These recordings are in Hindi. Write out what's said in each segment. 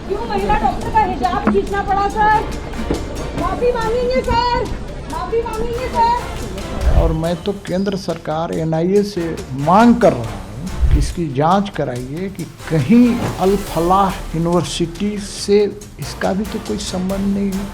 क्यों महिला डॉक्टर का हिजाब खींचना पड़ा सर? माफी मांगेंगे सर, माफी मांगेंगे सर। और मैं तो केंद्र सरकार एनआईए से मांग कर रहा हूँ कि इसकी जांच कराइए कि कहीं अल फलाह यूनिवर्सिटी से इसका भी तो कोई संबंध नहीं है।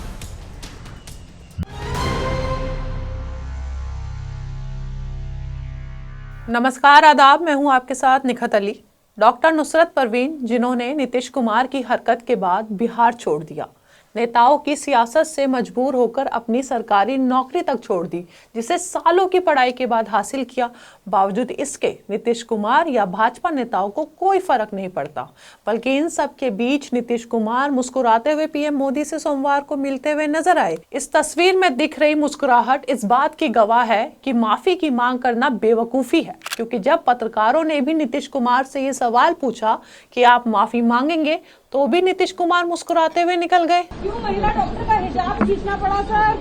नमस्कार, आदाब। मैं हूं आपके साथ निखत अली। डॉक्टर नुसरत परवीन, जिन्होंने नीतीश कुमार की हरकत के बाद बिहार छोड़ दिया, नेताओं की सियासत से मजबूर होकर अपनी सरकारी नौकरी तक छोड़ दी, जिसे सालों की पढ़ाई के बाद हासिल किया। बावजूद इसके नीतीश कुमार या भाजपा नेताओं को कोई फर्क नहीं पड़ता, बल्कि इन सब के बीच नीतीश कुमार मुस्कुराते हुए पीएम मोदी से सोमवार को मिलते हुए नजर आए। इस तस्वीर में दिख रही मुस्कुराहट इस बात की गवाह है कि माफी की मांग करना बेवकूफी है, क्योंकि जब पत्रकारों ने भी नीतीश कुमार से ये सवाल पूछा कि आप माफी मांगेंगे, तो भी नीतीश कुमार मुस्कुराते हुए निकल गए। क्यों महिला डॉक्टर का हिजाब खींचना पड़ा सर?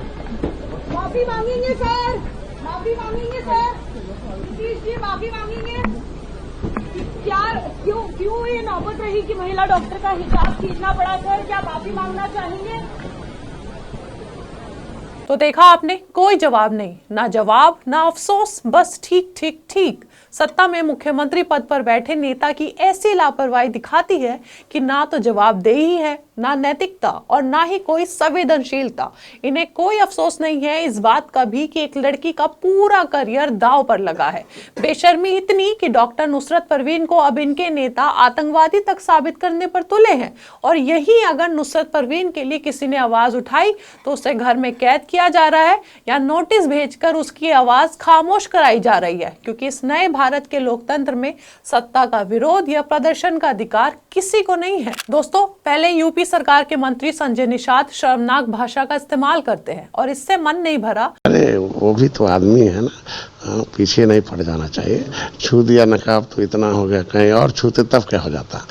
माफी मांगेंगे सर, माफी मांगेंगे सर। नीतीश जी माफी मांगेंगे। क्या क्यों ये नौबत रही कि महिला डॉक्टर का हिजाब खींचना पड़ा सर? क्या माफी मांगना चाहेंगे? तो देखा आपने, कोई जवाब नहीं, ना जवाब ना अफसोस, बस ठीक ठीक ठीक। सत्ता में मुख्यमंत्री पद पर बैठे नेता की ऐसी लापरवाही दिखाती है कि ना तो जवाबदेही है, ना नैतिकता और ना ही कोई संवेदनशीलता। इन्हें कोई अफसोस नहीं है इस बात का भी कि एक लड़की का पूरा करियर दांव पर लगा है। बेशर्मी इतनी कि डॉक्टर नुसरत परवीन को अब इनके नेता आतंकवादी तक साबित करने पर तुले हैं। और यही अगर नुसरत परवीन के लिए किसी ने आवाज उठाई तो उसे घर में कैद किया जा रहा है या नोटिस भेजकर उसकी आवाज खामोश कराई जा रही है, क्योंकि इस नए भारत के लोकतंत्र में सत्ता का विरोध या प्रदर्शन का अधिकार किसी को नहीं है। दोस्तों, पहले यूपी सरकार के मंत्री संजय निषाद शर्मनाक भाषा का इस्तेमाल करते हैं और इससे मन नहीं भरा। अरे वो भी तो आदमी है ना, पीछे नहीं पड़ जाना चाहिए। छू दिया नकाब तो इतना हो गया, कहीं और छूते तब क्या हो जाता।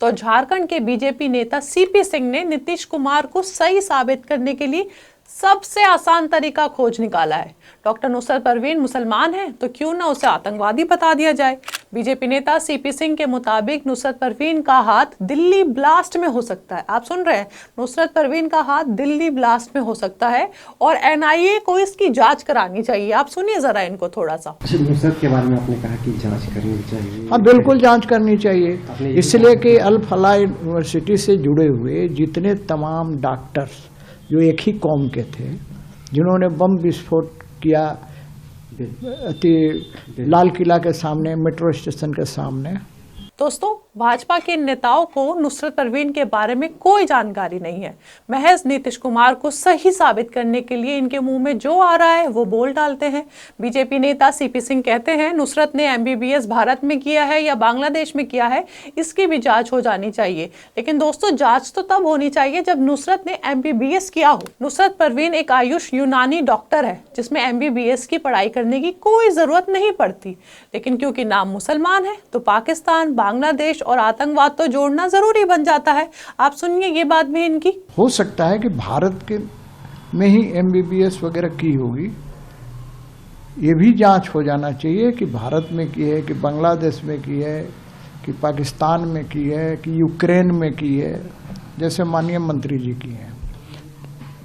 तो झारखंड के बीजेपी नेता सीपी सिंह ने नीतीश कुमार को सही साबित करने के लिए सबसे आसान तरीका खोज निकाला है। डॉक्टर नुसरत परवीन मुसलमान है तो क्यों ना उसे आतंकवादी बता दिया जाए। बीजेपी नेता सीपी सिंह के मुताबिक नुसरत परवीन का हाथ दिल्ली ब्लास्ट में हो सकता है। आप सुन रहे हैं, नुसरत परवीन का हाथ दिल्ली ब्लास्ट में हो सकता है और एनआईए को इसकी जांच करानी चाहिए। आप सुनिए जरा इनको थोड़ा सा। नुसरत के बारे में आपने कहा कि जांच करनी चाहिए। हाँ, बिल्कुल जांच करनी चाहिए, इसलिए कि अल फलाह यूनिवर्सिटी से जुड़े हुए जितने तमाम डॉक्टर्स जो एक ही कौम के थे, जिन्होंने बम विस्फोट किया लाल किला के सामने, मेट्रो स्टेशन के सामने। दोस्तों, भाजपा के नेताओं को नुसरत परवीन के बारे में कोई जानकारी नहीं है। महज नीतीश कुमार को सही साबित करने के लिए इनके मुंह में जो आ रहा है वो बोल डालते हैं। बीजेपी नेता सीपी सिंह कहते हैं नुसरत ने एमबीबीएस भारत में किया है या बांग्लादेश में किया है, इसकी भी जांच हो जानी चाहिए। लेकिन दोस्तों, जांच तो तब होनी चाहिए जब नुसरत ने एमबीबीएस किया हो। नुसरत परवीन एक आयुष यूनानी डॉक्टर है जिसमें एमबीबीएस की पढ़ाई करने की कोई जरूरत नहीं पड़ती, लेकिन क्योंकि नाम मुसलमान है तो पाकिस्तान, बांग्लादेश और आतंकवाद तो जोड़ना जरूरी बन जाता है। आप सुनिए ये बात भी इनकी। हो सकता है कि भारत के में ही एमबीबीएस वगैरह की होगी, ये भी जांच हो जाना चाहिए कि भारत में की है, कि बांग्लादेश में की है, कि पाकिस्तान में की है, कि यूक्रेन में की है, जैसे माननीय मंत्री जी की है।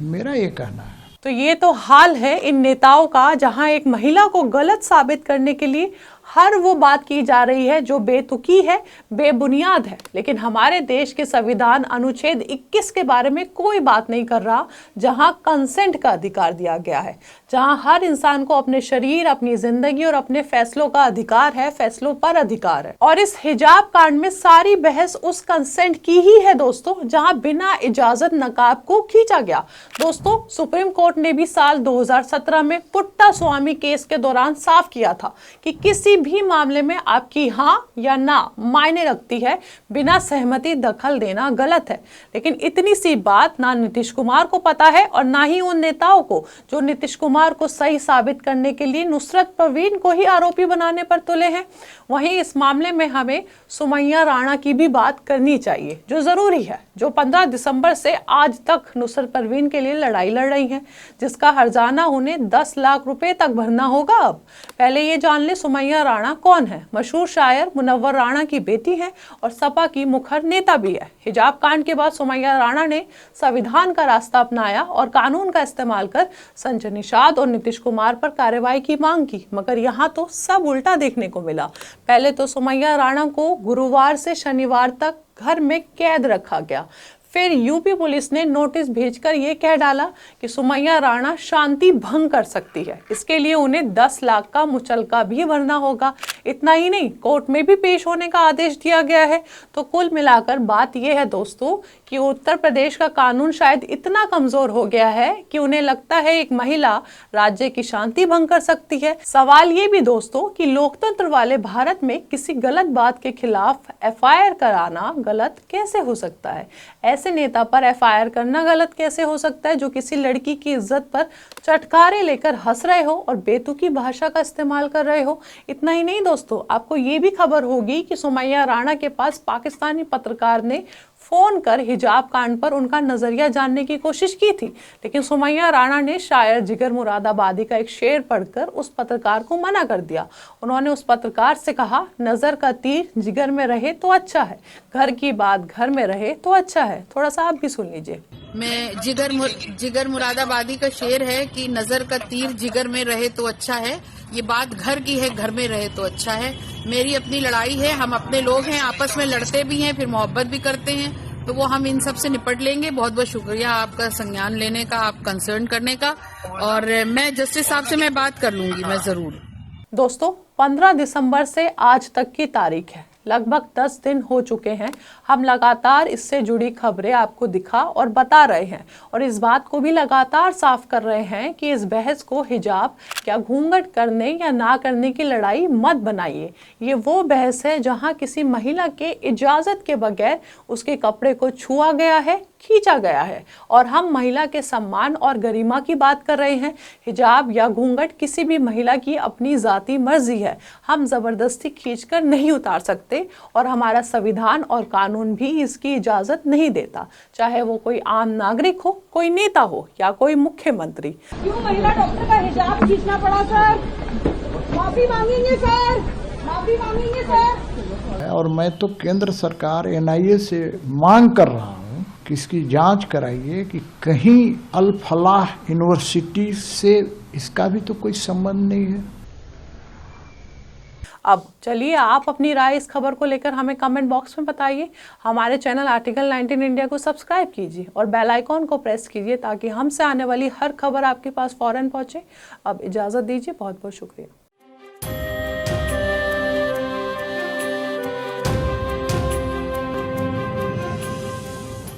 मेरा ये कहना है। तो ये तो हाल है इन नेताओं का, जहां एक महिला को गलत साबित करने के लिए हर वो बात की जा रही है जो बेतुकी है, बेबुनियाद है। लेकिन हमारे देश के संविधान अनुच्छेद 21 के बारे में कोई बात नहीं कर रहा, जहां कंसेंट का अधिकार दिया गया है, जहां हर इंसान को अपने शरीर, अपनी जिंदगी और अपने फैसलों का अधिकार है, फैसलों पर अधिकार है। और इस हिजाब कांड में सारी बहस उस कंसेंट की ही है दोस्तों, जहां बिना इजाजत नकाब को खींचा गया। दोस्तों, सुप्रीम कोर्ट ने भी साल 2017 में पुट्टा स्वामी केस के दौरान साफ किया था कि किसी भी मामले में आपकी हाँ या ना मायने रखती है, बिना सहमति दखल देना गलत है। लेकिन इतनी सी बात ना नीतीश कुमार को पता है और ना ही उन नेताओं को जो नीतीश कुमार को सही साबित करने के लिए नुसरत परवीन को ही आरोपी बनाने पर तुले हैं। वहीं इस मामले में हमें सुमैया राणा की भी बात करनी चाहिए, जो जरूरी है, जो 15 दिसंबर से आज तक नुसरत परवीन के लिए लड़ाई लड़ रही हैं, जिसका हर्जाना उन्हें 10 लाख रुपए तक भरना होगा। अब पहले ये जान ले सुमैया राणा कौन है? मशहूर शायर मुनव्वर राणा की बेटी हैं और सपा की मुखर नेता भी है। हिजाब कांड के बाद सुमैया राणा ने संविधान का रास्ता अपनाया और कानून का इस्तेमाल कर संजय निषाद और नीतीश कुमार पर कार्रवाई की मांग की, मगर यहाँ तो सब उल्टा देखने को मिला। पहले तो सुमैया राणा को गुरुवार से शनिवार तक घर में कैद रखा गया। फिर यूपी पुलिस ने नोटिस भेजकर ये कह डाला कि सुमैया राणा शांति भंग कर सकती है, इसके लिए उन्हें 10 लाख का मुचलका भी भरना होगा। इतना ही नहीं, कोर्ट में भी पेश होने का आदेश दिया गया है। तो कुल मिलाकर बात यह है दोस्तों कि उत्तर प्रदेश का कानून शायद इतना कमजोर हो गया है कि उन्हें लगता है एक महिला राज्य की शांति भंग कर सकती है। सवाल ये भी दोस्तों कि लोकतंत्र वाले भारत में किसी गलत बात के खिलाफ FIR कराना गलत कैसे हो सकता है? ऐसे नेता पर FIR करना गलत कैसे हो सकता है जो किसी लड़की की इज्जत पर चटकारे लेकर हंस रहे हो और बेतुकी भाषा का इस्तेमाल कर रहे हो? इतना ही नहीं दोस्तों, आपको ये भी खबर होगी कि सुमैया राणा के पास पाकिस्तानी पत्रकार ने फोन कर हिजाब कांड पर उनका नजरिया जानने की कोशिश की थी, लेकिन सुमैया राणा ने शायर जिगर मुरादाबादी का एक शेर पढ़कर उस पत्रकार को मना कर दिया। उन्होंने उस पत्रकार से कहा, नजर का तीर जिगर में रहे तो अच्छा है, घर की बात घर में रहे तो अच्छा है। थोड़ा सा आप भी सुन लीजिए। मैं जिगर मुरादाबादी का शेर है कि नजर का तीर जिगर में रहे तो अच्छा है, ये बात घर की है, घर में रहे तो अच्छा है। मेरी अपनी लड़ाई है, हम अपने लोग हैं, आपस में लड़ते भी हैं, फिर मोहब्बत भी करते हैं, तो वो हम इन सब से निपट लेंगे। बहुत बहुत शुक्रिया आपका संज्ञान लेने का, आप कंसर्न करने का, और मैं जस्टिस साहब से मैं बात कर लूंगी, मैं जरूर। दोस्तों 15 दिसंबर से आज तक की तारीख है, लगभग 10 दिन हो चुके हैं। हम लगातार इससे जुड़ी खबरें आपको दिखा और बता रहे हैं और इस बात को भी लगातार साफ कर रहे हैं कि इस बहस को हिजाब या घूंघट करने या ना करने की लड़ाई मत बनाइए। ये वो बहस है जहां किसी महिला के इजाजत के बगैर उसके कपड़े को छुआ गया है, खींचा गया है, और हम महिला के सम्मान और गरिमा की बात कर रहे हैं। हिजाब या घूंघट किसी भी महिला की अपनी जाती मर्जी है, हम जबरदस्ती खींचकर नहीं उतार सकते और हमारा संविधान और कानून भी इसकी इजाजत नहीं देता, चाहे वो कोई आम नागरिक हो, कोई नेता हो या कोई मुख्यमंत्री। क्यों महिला डॉक्टर का हिजाब खींचना पड़ा सर? माफी मांगेंगे सर, माफी मांगेंगे सर। और मैं तो केंद्र सरकार NIA से मांग कर रहा हूँ कि इसकी जांच कराइए कि कहीं अल फलाह यूनिवर्सिटी से इसका भी तो कोई संबंध नहीं है। अब चलिए आप अपनी राय इस खबर को लेकर हमें कमेंट बॉक्स में बताइए। हमारे चैनल आर्टिकल 19 इंडिया को सब्सक्राइब कीजिए और बेल आइकॉन को प्रेस कीजिए ताकि हमसे आने वाली हर खबर आपके पास फौरन पहुंचे। अब इजाज़त दीजिए, बहुत बहुत शुक्रिया।